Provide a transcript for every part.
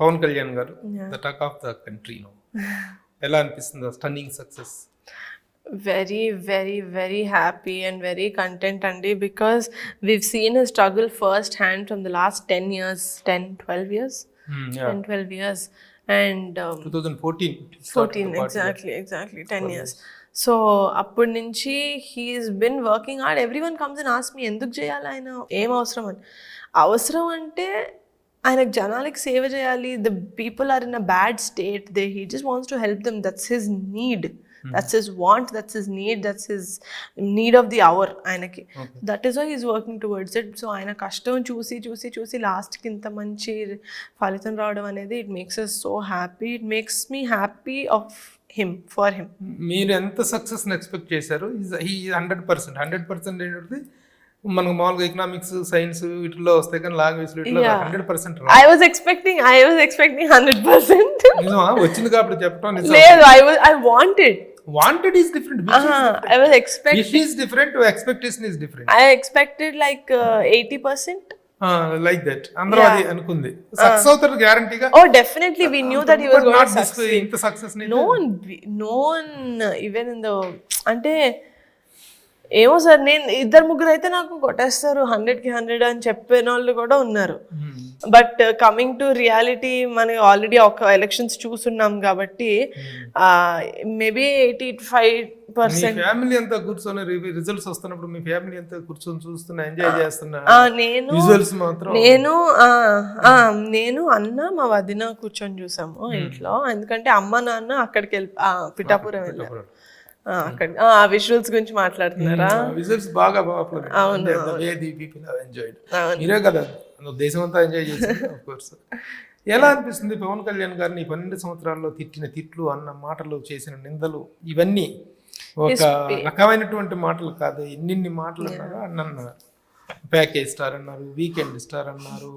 Pawan Kalyan garu Yeah. The talk of the country no. ఎలా అనిపిస్తుంది stunning success? Very, very, very happy and very content, Andy, because we've seen his struggle firsthand from the last 10 years, 10, 12 years, 10, 12 years. And 2014 14, exactly 10 years. So అప్పటి నుంచి he's been working hard. Everyone comes and asks me ఎందుకు చేయాలి ఆయన, ఏం అవసరం అని. అవసరం అంటే ఆయనకు జనాలకి సేవ చేయాలి. The people are in a bad state, he just wants to help them. That's his need, that's his want, that's his need, that's his need of the hour ఆయనకి. That is why he's working towards it. So ఆయన కష్టం చూసి చూసి చూసి లాస్ట్కి ఇంత మంచి ఫలితం రావడం అనేది it makes us so happy. It makes me happy of him, for him. మీరు ఎంత సక్సెస్ ఎక్స్పెక్ట్ చేశారు? ఈ 100% ఏంటంటే మనకు మామూలుగా ఎకనామిక్స్ సైన్స్ వీటిలో వస్తాయి కానీ లాంగ్వేజ్ వీటిలో 100% I was expecting 100%. నిజమా? వచ్చింది కాబట్టి చెప్పడం నిజం. లేదు, I wanted is different. I was expecting, wish is different, expectation is different. I expected like 80%. Like that అందరూ అది అనుకుంది. సక్సెస్ అవుతారు గ్యారంటీగా. Oh, definitely we knew that he was going to succeed. ఇంత సక్సెస్ ని no one even in the అంటే ఏమో sir, నేను ఇద్దరు ముగ్గురు అయితే నాకు కొట్టేస్తారు 100కి 100 అని చెప్పిన వాళ్ళు కూడా ఉన్నారు. బట్ కమింగ్ టు రియాలిటీ, మనం ఆల్రెడీ ఒక ఎలక్షన్స్ చూస్తున్నాం కాబట్టి మేబీ 85%. ఫ్యామిలీ అంతా కూర్చొని రిజల్ట్స్ వస్తున్నప్పుడు మీ ఫ్యామిలీ అంతా కూర్చొని చూస్తున్నా, ఎంజాయ్ చేస్తున్నా? నేను అన్న మా వదిన కూర్చొని చూసాము ఇంట్లో. ఎందుకంటే అమ్మ నాన్న అక్కడికి వెళ్ళి పిఠాపురం వెళ్ళారు. అక్కడ విజువల్స్ గురించి మాట్లాడుతున్నారా? విజువల్స్ బాగా పాపులర్. అవును, మీరే కదా దేశం అంతా ఎంజాయ్ చేశారు ఆఫ్ కోర్స్. ఎలా అనిపిస్తుంది పవన్ కళ్యాణ్ గారిని 12 సంవత్సరాల్లో తిట్టిన తిట్లు, అన్న మాటలు, చేసిన నిందలు, ఇవన్నీ ఒక రకమైనటువంటి మాటలు కాదు, ఎన్ని మాటలు అన్నారు. అన్న ప్యాకేజ్ స్టార్ అన్నారు, వీకెండ్ స్టార్ అన్నారు,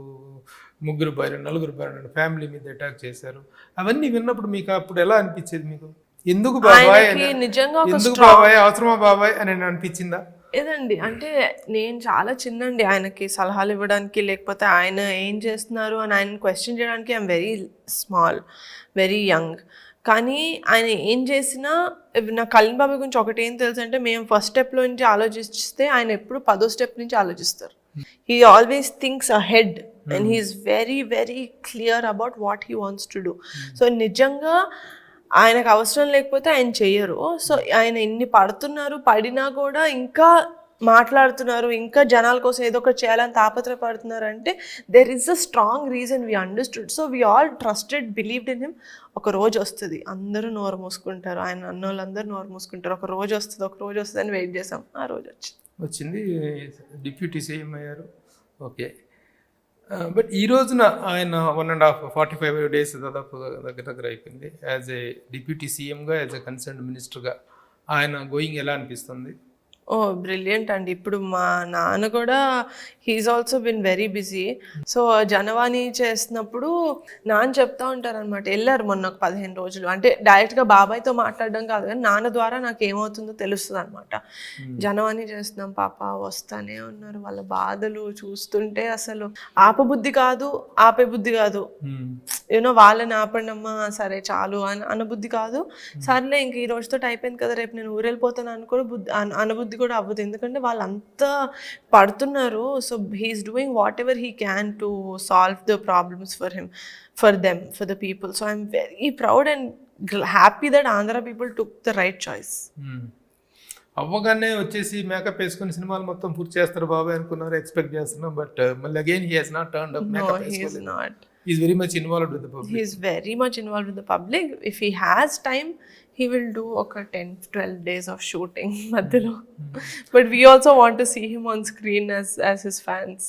ముగ్గురు భార్య నలుగురు భార్య ఫ్యామిలీ మీద అటాక్ చేశారు. అవన్నీ విన్నప్పుడు మీకు అప్పుడు ఎలా అనిపించేది? మీకు ఎందుకు బాబాయ్, నిజంగా ఎందుకు బాబాయ్, అవసరమా బాబాయ్ అని అనిపించిందా? ఏదండి అంటే నేను చాలా చిన్నండి ఆయనకి సలహాలు ఇవ్వడానికి, లేకపోతే ఆయన ఏం చేస్తున్నారు అని ఆయన క్వశ్చన్ చేయడానికి. I'm very small, very young. కానీ ఆయన ఏం చేసినా, నా కళ్యాణ్ బాబు గురించి ఒకటి ఏం తెలుసు అంటే, మేము ఫస్ట్ స్టెప్లో నుంచి ఆలోచిస్తే ఆయన ఎప్పుడు 10వ స్టెప్ నుంచి ఆలోచిస్తారు. He always thinks ahead and he's very very clear about what he wants to do. So నిజంగా ఆయనకు అవసరం లేకపోతే ఆయన చెయ్యరు. సో ఆయన ఎన్ని పడినా కూడా ఇంకా మాట్లాడుతున్నారు, ఇంకా జనాల కోసం ఏదో ఒకటి చేయాలని తాపత్రపడుతున్నారు అంటే there is a strong reason. We understood. So we all trusted, believed in him. ఒక రోజు వస్తుంది, అందరూ నోరు మూసుకుంటారు, ఆయన అన్న వాళ్ళందరూ నోరు మూసుకుంటారు. ఒక రోజు వస్తుంది అని వెయిట్ చేసాం. ఆ రోజు వచ్చింది. డిప్యూటీ సీఎం అయ్యారు. ఓకే. బట్ ఈ రోజున ఆయన 1.5-45 days దాదాపు దగ్గర అయిపోయింది. యాజ్ ఏ డిప్యూటీ సీఎంగా, యాజ్ ఏ కన్సర్న్డ్ మినిస్టర్గా ఆయన గోయింగ్ ఎలా అనిపిస్తుంది? ఓ బ్రిలియంట్ అండి. ఇప్పుడు మా నాన్న కూడా he's also been very busy. So Janavani చేస్తున్నప్పుడు నాన్న చెప్తా ఉంటారు అనమాట. వెళ్ళారు మొన్న ఒక 15 రోజులు. అంటే డైరెక్ట్గా బాబాయ్తో మాట్లాడడం కాదు కానీ నాన్న ద్వారా నాకు ఏమవుతుందో తెలుస్తుంది అనమాట. జనవాణి చేస్తున్నాం, పాప వస్తానే ఉన్నారు. వాళ్ళ బాధలు చూస్తుంటే అసలు ఆపబుద్ధి కాదు, ఆపే బుద్ధి కాదు. యూనో వాళ్ళని ఆపండమ్మా, సరే చాలు అని అనబుద్ధి కాదు. సర్లే ఇంక ఈ రోజుతో అయిపోయింది కదా, రేపు నేను ఊరెళ్ళిపోతాను అనబుద్ధి కూడా అవ్వదు. ఎందుకంటే వాళ్ళంతా పడుతున్నారు. So he's doing whatever he can to solve the problems for him, for them, for the people. So I'm very proud and happy that Andhra people took the right choice. అవ్వగానే వచ్చేసి మేకప్ వేసుకుని సినిమాలు మొత్తం పూర్తి చేస్తారు బాబాయ్ అనుకున్నారు, expect చేస్తున్నాం. బట్ మళ్ళీ again he has not turned up. No, he is not. He's very much involved with the public. He is very much involved with the public. If he has time, he will do okay 10-12 days of shooting madhilo. But we also want to see him on screen as his fans.